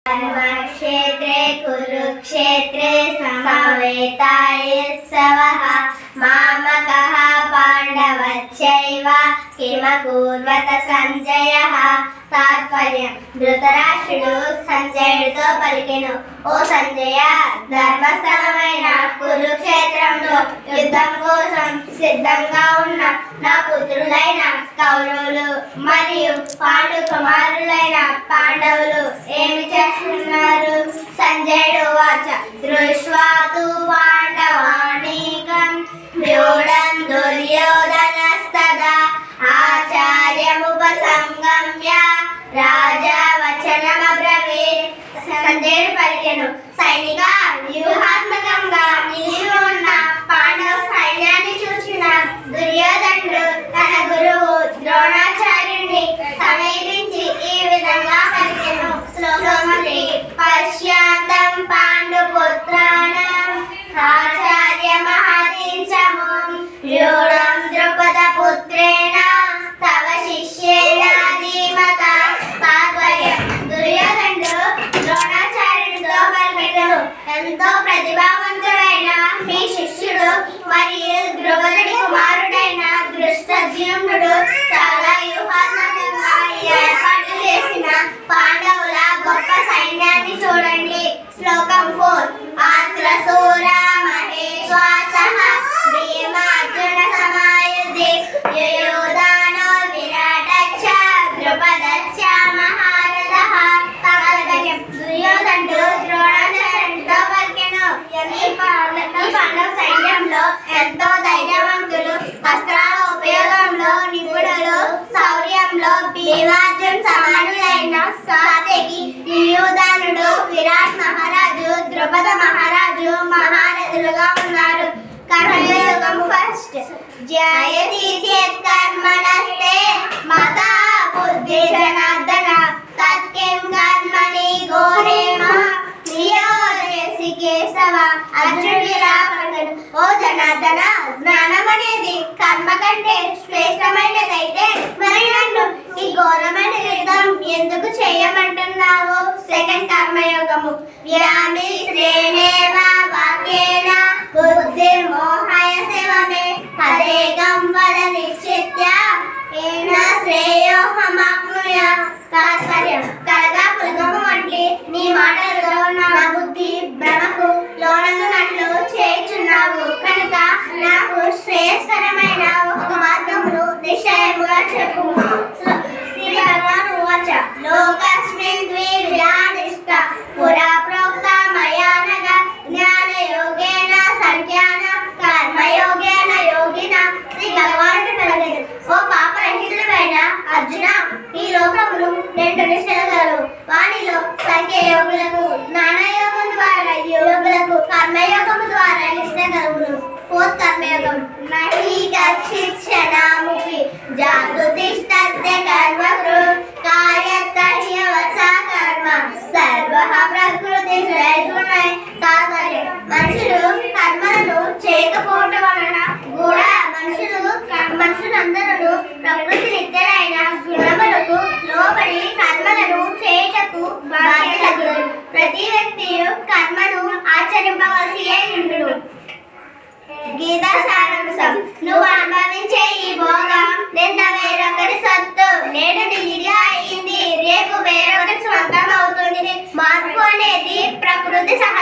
क्षेत्रे कुरुक्षेत्रे समवेतायुत्सवः मामकः पाण्डवश्चैव किमकुर्वत सञ्जयः तात्पर्यं ధృతరాష్ట్రుడు సంజయుడితో పలికెను, ఓ సంజయ, ధర్మస్థలమైన కురుక్షేత్రంలో యుద్ధం కోసం సిద్ధంగా ఉన్న నా పుత్రులైన కౌరవులు మరియు పాండు కుమారులైన పాండవులు ఏమి చేస్తున్నారు? సంజయుడు వాచ దృష్ట్వాతు పాండవానీకం వ్యూఢం దుర్యోధనస్తదా ఆచార్యముపసంగమ్య రాజా వచనమబ్రవీత్. సంజయుడు పలికెను, సైనిక, వ్యూహాత్మకంగా నిలిచి ఉన్న పాండవ సైన్యాన్ని చూసిన దుర్యోధనుడు తన గురువు ద్రోణాచార్యుడిని సమీపించి ఈ విధంగా పలికెను. శ్లోకమది పశ్యాంతం పాండుపుత్రాణం ఆచార్య మహాదీశముం వ్యూఢం ద్రుపద పుత్రేణ తవ శిష్యేణ ధీమత. తాత్పర్యం దుర్యోధనుడు ద్రోణాచార్యుడితో పలికెను, ఎంతో ప్రతిభావంతుడైన మీ శిష్యుడు మరియు ద్రుపదుడి కుమారుడైన దృష్టద్యుమ్నుడు చాలా వ్యూహాత్మకంగా ఏర్పాటు చేసిన పాండవుల గొప్ప సైన్యాన్ని చూడండి. శ్లోకం 4 ఆత్రశూర మహేశ్వాసః భీమార్జున సమాయుధి యుయోధానో విరాటచ్చ ద్రుపదచ్చ మహారథః. తాత్పర్యం దుర్యోధనుడు ద్రోణాచార్యుడితో పలికెను, ఈ పాండవ సైన్యంలో ఎంతో ధైర్యవంతులు, అస్త్రాల ఉపయోగంలో నిపుణులు, శౌర్యంలో భీమార్జున సమానులైన సాత్యకి యుయోధానుడు, విరాట్ మహారాజు, ద్రుపద మహారాజు మహారథులుగా ఉన్నారు. కర్మయోగం ఫస్ట్. జయతి చేత్ కర్మణస్తే మతా బుద్ధి జనార్దన తత్కిం కర్మణి ఘోరే నియోజసి కేశవ. అర్జునుడిలా పలికెను, ఓ జనార్దన, జ్ఞానం అనేది కర్మ కంటే శ్రేష్టమైనదైతే మరి నన్ను ఈ ఘోరమైన యుద్ధం ఎందుకు చేయమంటున్నావు? సెకండ్ కర్మయోగము. వ్యామి శ్రేణేవ వాక్యేన బుద్ధి మోహయ శివమే తదేకం వద నిశ్చిత్య ఏన శ్రేయోహమాప్నుయ. తాత్పర్యం కలగా పులగము వంటి నీ మాటలతో నా బుద్ధి భ్రమకు లోనగునట్లు చేయుచున్నావు కనుక నాకు శ్రేయస్కరమైన ఒక మార్గమును నిశ్చయముగా చెప్పుము. శ్రీ భగవాన్ ఉవాచ లోకస్మిన్ ద్వివిధానిష్ట పురా ప్రోక్త మయా నగ జ్ఞానయోగేన సంఖ్యాన కర్మయోగేన యోగిన. శ్రీ భగవానుడు పలికెను, ఓ పాపరహితుడైన అర్జున, ఈ లోకములు 2 నిష్టలు గలవు. వానిలో సంఖ్య యోగులకు, జ్ఞానయోగం ద్వారా యోగులకు, కర్మయోగము ద్వారా నిష్ట కలుగును. ఫోర్త్ కర్మయోగం. నహి కచ్చిత్ క్షణాముపి జాగృతిష్టద్య కర్మకృ కార్యత్రహ్యవస కర్మ సర్వః ప్రకృతి శ్రేయగుణై. తాత్పర్యం మనుషులు కర్మలను చేయకపోవటం వలన కూడా మనుషులందరూ ప్రకృతి నిత్యమైన గుణములకు లోబడి కర్మలను చేయుటకు బాధ్యతలు. ప్రతి వ్యక్తి కర్మను ఆచరింపవలసి ఉండును. గీతా సారాంశం. నువ్వు అనుభవించే ఈ భోగం నిన్న వేరొకరి సొత్తు, నేడు నీదిగా అయింది, రేపు వేరొకరి స్వంతం అవుతుంది. మార్పు అనేది ప్రకృతి సహజం.